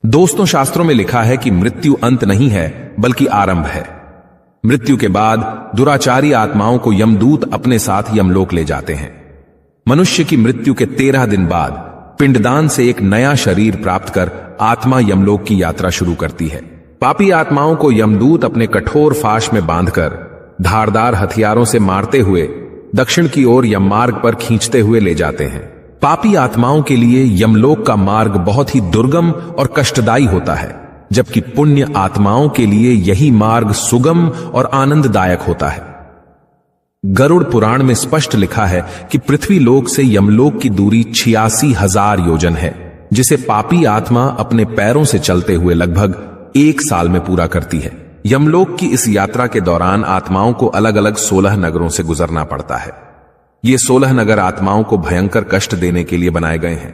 दोस्तों, शास्त्रों में लिखा है कि मृत्यु अंत नहीं है बल्कि आरंभ है। मृत्यु के बाद दुराचारी आत्माओं को यमदूत अपने साथ यमलोक ले जाते हैं। मनुष्य की मृत्यु के 13 दिन बाद पिंडदान से एक नया शरीर प्राप्त कर आत्मा यमलोक की यात्रा शुरू करती है। पापी आत्माओं को यमदूत अपने कठोर फाश में बांधकर धारदार हथियारों से मारते हुए दक्षिण की ओर यममार्ग पर खींचते हुए ले जाते हैं। पापी आत्माओं के लिए यमलोक का मार्ग बहुत ही दुर्गम और कष्टदायी होता है, जबकि पुण्य आत्माओं के लिए यही मार्ग सुगम और आनंददायक होता है। गरुड़ पुराण में स्पष्ट लिखा है कि पृथ्वी लोक से यमलोक की दूरी 86,000 योजन है, जिसे पापी आत्मा अपने पैरों से चलते हुए लगभग 1 साल में पूरा करती है। यमलोक की इस यात्रा के दौरान आत्माओं को अलग अलग 16 नगरों से गुजरना पड़ता है। ये 16 नगर आत्माओं को भयंकर कष्ट देने के लिए बनाए गए हैं।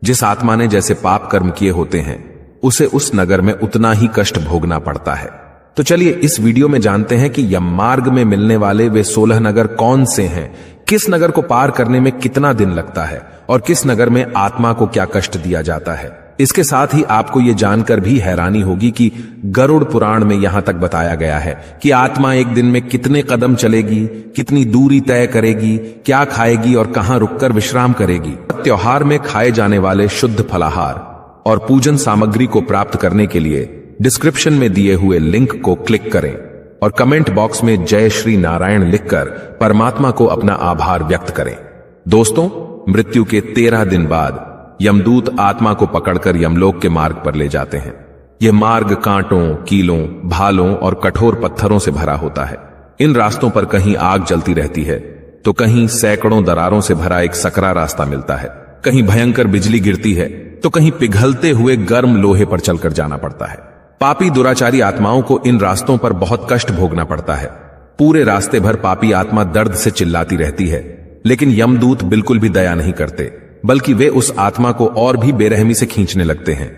जिस आत्मा ने जैसे पाप कर्म किए होते हैं, उसे उस नगर में उतना ही कष्ट भोगना पड़ता है। तो चलिए इस वीडियो में जानते हैं कि यममार्ग में मिलने वाले वे 16 नगर कौन से हैं, किस नगर को पार करने में कितना दिन लगता है और किस नगर में आत्मा को क्या कष्ट दिया जाता है। इसके साथ ही आपको यह जानकर भी हैरानी होगी कि गरुड़ पुराण में यहां तक बताया गया है कि आत्मा एक दिन में कितने कदम चलेगी, कितनी दूरी तय करेगी, क्या खाएगी और कहां रुककर विश्राम करेगी। त्योहार में खाए जाने वाले शुद्ध फलाहार और पूजन सामग्री को प्राप्त करने के लिए डिस्क्रिप्शन में दिए हुए लिंक को क्लिक करें और कमेंट बॉक्स में जय श्री नारायण लिखकर परमात्मा को अपना आभार व्यक्त करें। दोस्तों, मृत्यु के 13 दिन बाद यमदूत आत्मा को पकड़कर यमलोक के मार्ग पर ले जाते हैं। यह मार्ग कांटों, कीलों, भालों और कठोर पत्थरों से भरा होता है। इन रास्तों पर कहीं आग जलती रहती है, तो कहीं सैकड़ों दरारों से भरा एक सकरा रास्ता मिलता है। कहीं भयंकर बिजली गिरती है, तो कहीं पिघलते हुए गर्म लोहे पर चलकर जाना पड़ता है। पापी दुराचारी आत्माओं को इन रास्तों पर बहुत कष्ट भोगना पड़ता है। पूरे रास्ते भर पापी आत्मा दर्द से चिल्लाती रहती है, लेकिन यमदूत बिल्कुल भी दया नहीं करते, बल्कि वे उस आत्मा को और भी बेरहमी से खींचने लगते हैं।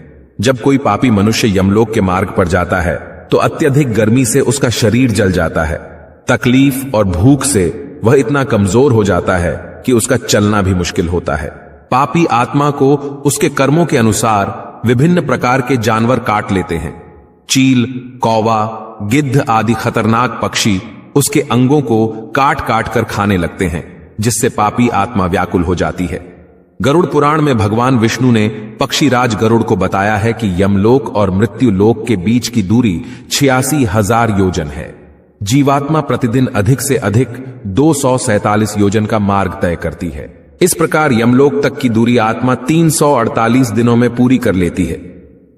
जब कोई पापी मनुष्य यमलोक के मार्ग पर जाता है, तो अत्यधिक गर्मी से उसका शरीर जल जाता है। तकलीफ और भूख से वह इतना कमजोर हो जाता है कि उसका चलना भी मुश्किल होता है। पापी आत्मा को उसके कर्मों के अनुसार विभिन्न प्रकार के जानवर काट लेते हैं। चील, कौवा, गिद्ध आदि खतरनाक पक्षी उसके अंगों को काट काट कर खाने लगते हैं, जिससे पापी आत्मा व्याकुल हो जाती है। गरुड़ पुराण में भगवान विष्णु ने पक्षीराज गरुड़ को बताया है कि यमलोक और मृत्यु लोक के बीच की दूरी 86,000 योजन है। जीवात्मा प्रतिदिन अधिक से अधिक 247 योजन का मार्ग तय करती है। इस प्रकार यमलोक तक की दूरी आत्मा 348 दिनों में पूरी कर लेती है।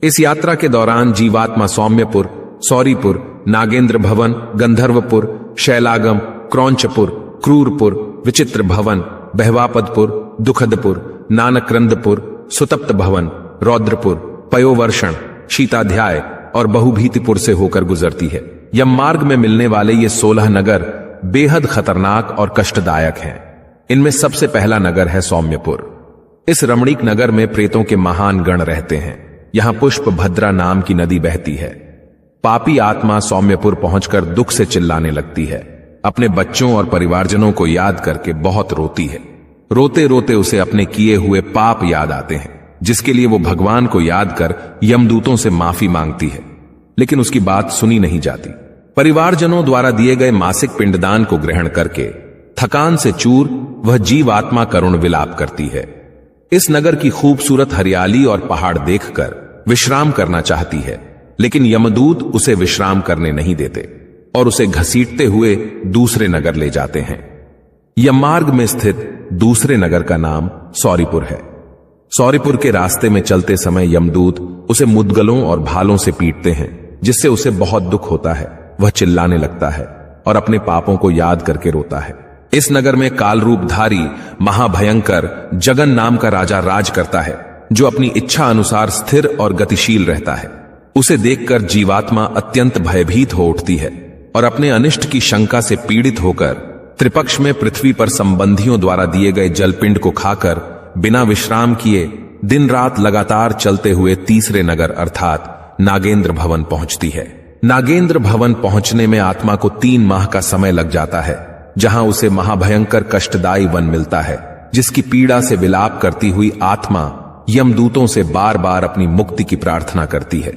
इस यात्रा के दौरान जीवात्मा सौम्यपुर, सौरीपुर, नागेंद्र भवन, गंधर्वपुर, शैलागम, क्रौंचपुर, क्रूरपुर, विचित्र भवन, बहवापदपुर, दुखदपुर, नानक्रंदपुर, सुतप्त भवन, रौद्रपुर, पयोवर्षण, शीताध्याय और बहुभीतिपुर से होकर गुजरती है। यममार्ग में मिलने वाले ये 16 नगर बेहद खतरनाक और कष्टदायक हैं। इनमें सबसे पहला नगर है सौम्यपुर। इस रमणीक नगर में प्रेतों के महान गण रहते हैं। यहां पुष्प भद्रा नाम की नदी बहती है। पापी आत्मा सौम्यपुर पहुंचकर दुख से चिल्लाने लगती है। अपने बच्चों और परिवारजनों को याद करके बहुत रोती है। रोते रोते उसे अपने किए हुए पाप याद आते हैं, जिसके लिए वो भगवान को याद कर यमदूतों से माफी मांगती है, लेकिन उसकी बात सुनी नहीं जाती। परिवारजनों द्वारा दिए गए मासिक पिंडदान को ग्रहण करके थकान से चूर वह जीवात्मा करुण विलाप करती है। इस नगर की खूबसूरत हरियाली और पहाड़ देखकर विश्राम करना चाहती है, लेकिन यमदूत उसे विश्राम करने नहीं देते और उसे घसीटते हुए दूसरे नगर ले जाते हैं। यममार्ग में स्थित दूसरे नगर का नाम सौरीपुर है। सौरीपुर के रास्ते में चलते समय यमदूत उसे मुद्गलों और भालों से पीटते हैं, जिससे उसे बहुत दुख होता है। वह चिल्लाने लगता है और अपने पापों को याद करके रोता है। इस नगर में काल रूपधारी महाभयंकर जगन नाम का राजा राज करता है, जो अपनी इच्छा अनुसार स्थिर और गतिशील रहता है। उसे देखकर जीवात्मा अत्यंत भयभीत हो उठती है और अपने अनिष्ट की शंका से पीड़ित होकर त्रिपक्ष में पृथ्वी पर संबंधियों द्वारा दिए गए जलपिंड को खाकर बिना विश्राम किए दिन रात लगातार चलते हुए तीसरे नगर अर्थात नागेंद्र भवन पहुंचती है। नागेंद्र भवन पहुंचने में आत्मा को 3 माह का समय लग जाता है, जहां उसे महाभयंकर कष्टदायी वन मिलता है, जिसकी पीड़ा से विलाप करती हुई आत्मा यमदूतों से बार बार अपनी मुक्ति की प्रार्थना करती है।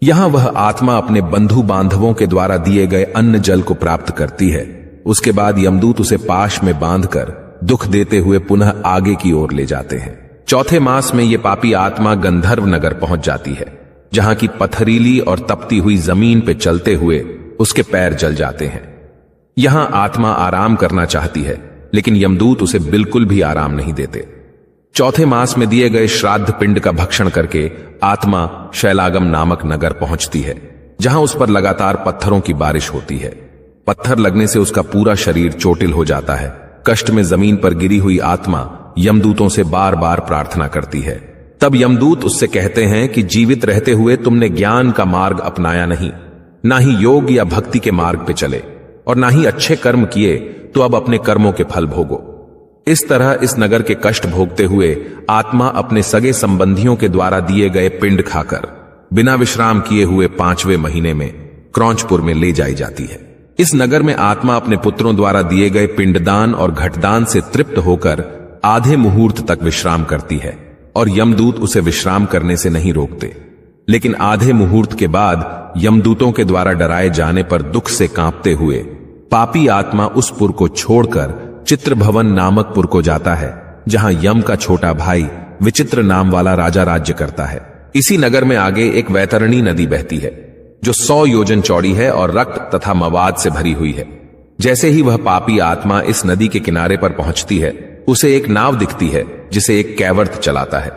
यहां वह आत्मा अपने बंधु बांधवों के द्वारा दिए गए अन्न जल को प्राप्त करती है। उसके बाद यमदूत उसे पाश में बांधकर दुख देते हुए पुनः आगे की ओर ले जाते हैं। चौथे मास में यह पापी आत्मा गंधर्व नगर पहुंच जाती है, जहां की पथरीली और तपती हुई जमीन पे चलते हुए उसके पैर जल जाते हैं। यहां आत्मा आराम करना चाहती है, लेकिन यमदूत उसे बिल्कुल भी आराम नहीं देते। चौथे मास में दिए गए श्राद्ध पिंड का भक्षण करके आत्मा शैलागम नामक नगर पहुंचती है, जहां उस पर लगातार पत्थरों की बारिश होती है। पत्थर लगने से उसका पूरा शरीर चोटिल हो जाता है। कष्ट में जमीन पर गिरी हुई आत्मा यमदूतों से बार बार प्रार्थना करती है। तब यमदूत उससे कहते हैं कि जीवित रहते हुए तुमने ज्ञान का मार्ग अपनाया नहीं, ना ही योग या भक्ति के मार्ग पे चले, और ना ही अच्छे कर्म किए, तो अब अपने कर्मों के फल भोगो। इस तरह इस नगर के कष्ट भोगते हुए आत्मा अपने सगे संबंधियों के द्वारा दिए गए पिंड खाकर बिना विश्राम किए हुए 5वें महीने में क्रौंचपुर में ले जाई जाती है। इस नगर में आत्मा अपने पुत्रों द्वारा दिए गए पिंडदान और घटदान से तृप्त होकर आधे मुहूर्त तक विश्राम करती है, और यमदूत उसे विश्राम करने से नहीं रोकते। लेकिन आधे मुहूर्त के बाद यमदूतों के द्वारा डराए जाने पर दुख से कांपते हुए पापी आत्मा उस पुर को छोड़कर चित्रभवन नामक पुर को जाता है, जहां यम का छोटा भाई विचित्र नाम वाला राजा राज्य करता है। इसी नगर में आगे एक वैतरणी नदी बहती है, जो 100 योजन चौड़ी है और रक्त तथा मवाद से भरी हुई है। जैसे ही वह पापी आत्मा इस नदी के किनारे पर पहुंचती है, उसे एक नाव दिखती है जिसे एक कैवर्त चलाता है।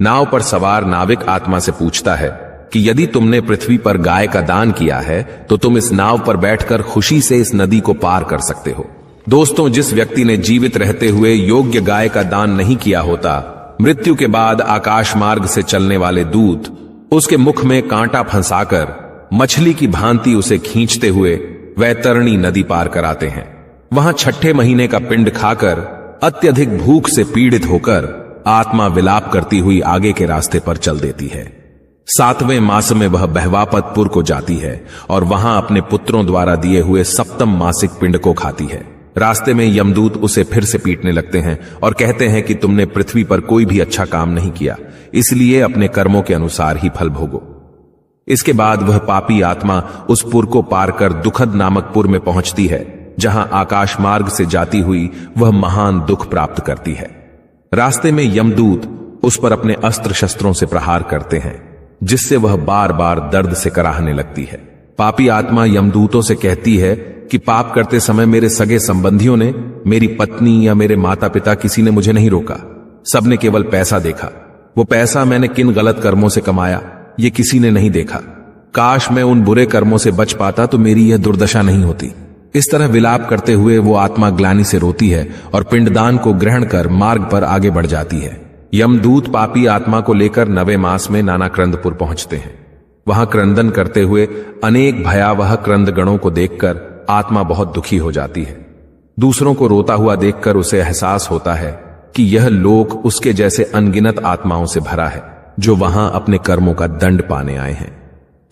नाव पर सवार नाविक आत्मा से पूछता है कि यदि तुमने पृथ्वी पर गाय का दान किया है तो तुम इस नाव पर बैठकर खुशी से इस नदी को पार कर सकते हो। दोस्तों, जिस व्यक्ति ने जीवित रहते हुए योग्य गाय का दान नहीं किया होता, मृत्यु के बाद आकाश मार्ग से चलने वाले दूत उसके मुख में कांटा फंसाकर मछली की भांति उसे खींचते हुए वैतरणी नदी पार कराते हैं। वहां 6ठे महीने का पिंड खाकर अत्यधिक भूख से पीड़ित होकर आत्मा विलाप करती हुई आगे के रास्ते पर चल देती है। 7वें मास में वह बहवापतपुर को जाती है और वहां अपने पुत्रों द्वारा दिए हुए 7म मासिक पिंड को खाती है। रास्ते में यमदूत उसे फिर से पीटने लगते हैं और कहते हैं कि तुमने पृथ्वी पर कोई भी अच्छा काम नहीं किया, इसलिए अपने कर्मों के अनुसार ही फल भोगो। इसके बाद वह पापी आत्मा उस पुर को पार कर दुखद नामक पुर में पहुंचती है, जहां आकाश मार्ग से जाती हुई वह महान दुख प्राप्त करती है। रास्ते में यमदूत उस पर अपने अस्त्र शस्त्रों से प्रहार करते हैं, जिससे वह बार बार दर्द से कराहने लगती है। पापी आत्मा यमदूतों से कहती है कि पाप करते समय मेरे सगे संबंधियों ने, मेरी पत्नी या मेरे माता पिता किसी ने मुझे नहीं रोका। सबने केवल पैसा देखा। वो पैसा मैंने किन गलत कर्मों से कमाया, ये किसी ने नहीं देखा। काश मैं उन बुरे कर्मों से बच पाता तो मेरी यह दुर्दशा नहीं होती। इस तरह विलाप करते हुए वो आत्मा ग्लानि से रोती है और पिंडदान को ग्रहण कर मार्ग पर आगे बढ़ जाती है। यमदूत पापी आत्मा को लेकर 9वें मास में नाना क्रंदपुर पहुंचते हैं। वहां क्रंदन करते हुए अनेक भयावह क्रंदगणों को देखकर आत्मा बहुत दुखी हो जाती है। दूसरों को रोता हुआ देखकर उसे एहसास होता है कि यह लोक उसके जैसे अनगिनत आत्माओं से भरा है, जो वहां अपने कर्मों का दंड पाने आए हैं।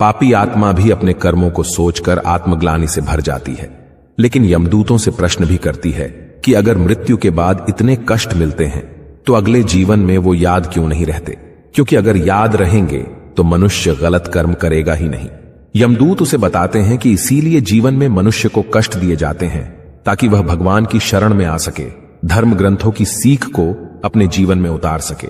पापी आत्मा भी अपने कर्मों को सोचकर आत्मग्लानि से भर जाती है, लेकिन यमदूतों से प्रश्न भी करती है कि अगर मृत्यु के बाद इतने कष्ट मिलते हैं तो अगले जीवन में वो याद क्यों नहीं रहते, क्योंकि अगर याद रहेंगे तो मनुष्य गलत कर्म करेगा ही नहीं। यमदूत उसे बताते हैं कि इसीलिए जीवन में मनुष्य को कष्ट दिए जाते हैं, ताकि वह भगवान की शरण में आ सके, धर्म ग्रंथों की सीख को अपने जीवन में उतार सके।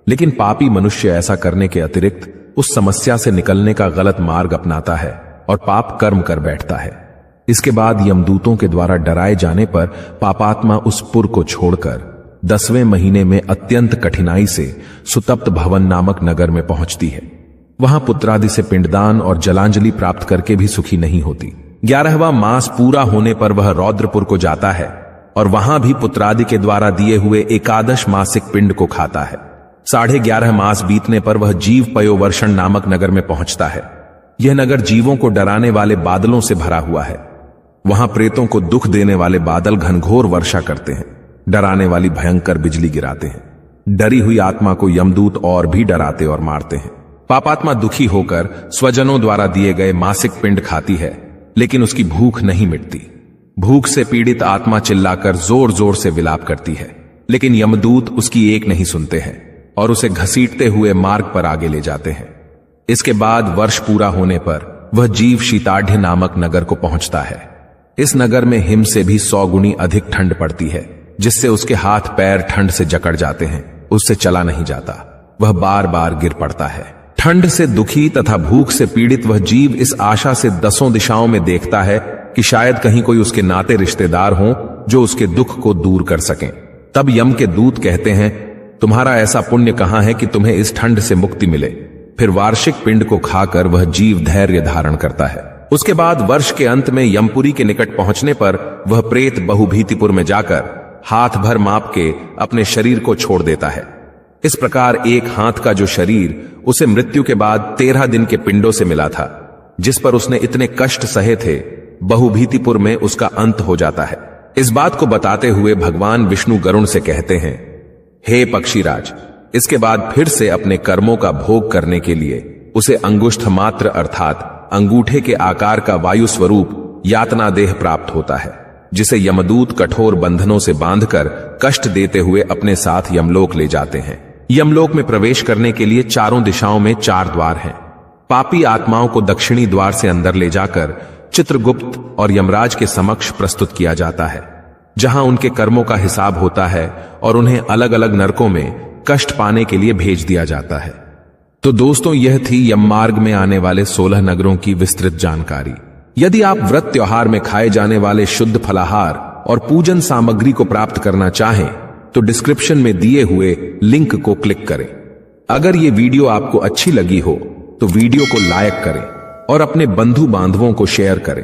लेकिन पापी मनुष्य ऐसा करने के अतिरिक्त उस समस्या से निकलने का गलत मार्ग अपनाता है और पाप कर्म कर बैठता है। इसके बाद यमदूतों के द्वारा डराए जाने पर पापात्मा उस पुर को छोड़कर 10वें महीने में अत्यंत कठिनाई से सुतप्त भवन नामक नगर में पहुंचती है। वहां पुत्रादि से पिंडदान और जलांजलि प्राप्त करके भी सुखी नहीं होती। 11वां मास पूरा होने पर वह रौद्रपुर को जाता है और वहां भी पुत्रादि के द्वारा दिए हुए 11 मासिक पिंड को खाता है। 11.5 मास बीतने पर वह जीव पयोवर्षण नामक नगर में पहुंचता है। यह नगर जीवों को डराने वाले बादलों से भरा हुआ है। वहां प्रेतों को दुख देने वाले बादल घनघोर वर्षा करते हैं, डराने वाली भयंकर बिजली गिराते हैं। डरी हुई आत्मा को यमदूत और भी डराते और मारते हैं। पापात्मा दुखी होकर स्वजनों द्वारा दिए गए मासिक पिंड खाती है, लेकिन उसकी भूख नहीं मिटती। भूख से पीड़ित आत्मा चिल्लाकर जोर जोर से विलाप करती है, लेकिन यमदूत उसकी एक नहीं सुनते हैं और उसे घसीटते हुए मार्ग पर आगे ले जाते हैं। इसके बाद वर्ष पूरा होने पर वह जीव शीताढ़ नामक नगर को पहुंचता है। इस नगर में हिम से भी 100 गुनी अधिक ठंड पड़ती है, जिससे उसके हाथ पैर ठंड से जकड़ जाते हैं। उससे चला नहीं जाता, वह बार बार गिर पड़ता है। ठंड से दुखी तथा भूख से पीड़ित वह जीव इस आशा से 10 दिशाओं में देखता है कि शायद कहीं कोई उसके नाते रिश्तेदार हों जो उसके दुख को दूर कर सकें। तब यम के दूत कहते हैं, तुम्हारा ऐसा पुण्य कहां है कि तुम्हें इस ठंड से मुक्ति मिले। फिर वार्षिक पिंड को खाकर वह जीव धैर्य धारण करता है। उसके बाद वर्ष के अंत में यमपुरी के निकट पहुंचने पर वह प्रेत बहुभीतिपुर में जाकर हाथ भर माप के अपने शरीर को छोड़ देता है। इस प्रकार एक हाथ का जो शरीर उसे मृत्यु के बाद 13 दिन के पिंडों से मिला था, जिस पर उसने इतने कष्ट सहे थे, बहुभीतिपुर में उसका अंत हो जाता है। इस बात को बताते हुए भगवान विष्णु गरुण से कहते हैं, हे पक्षीराज, इसके बाद फिर से अपने कर्मों का भोग करने के लिए उसे अंगुष्ठ मात्र अर्थात अंगूठे के आकार का वायु स्वरूप यातना देह प्राप्त होता है, जिसे यमदूत कठोर बंधनों से बांधकर कष्ट देते हुए अपने साथ यमलोक ले जाते हैं। यमलोक में प्रवेश करने के लिए चारों दिशाओं में 4 द्वार हैं। पापी आत्माओं को दक्षिणी द्वार से अंदर ले जाकर चित्रगुप्त और यमराज के समक्ष प्रस्तुत किया जाता है, जहां उनके कर्मों का हिसाब होता है और उन्हें अलग अलग नरकों में कष्ट पाने के लिए भेज दिया जाता है। तो दोस्तों, यह थी यम मार्ग में आने वाले 16 नगरों की विस्तृत जानकारी। यदि आप व्रत त्योहार में खाए जाने वाले शुद्ध फलाहार और पूजन सामग्री को प्राप्त करना चाहें तो डिस्क्रिप्शन में दिए हुए लिंक को क्लिक करें। अगर ये वीडियो आपको अच्छी लगी हो तो वीडियो को लाइक करें और अपने बंधु बांधवों को शेयर करें।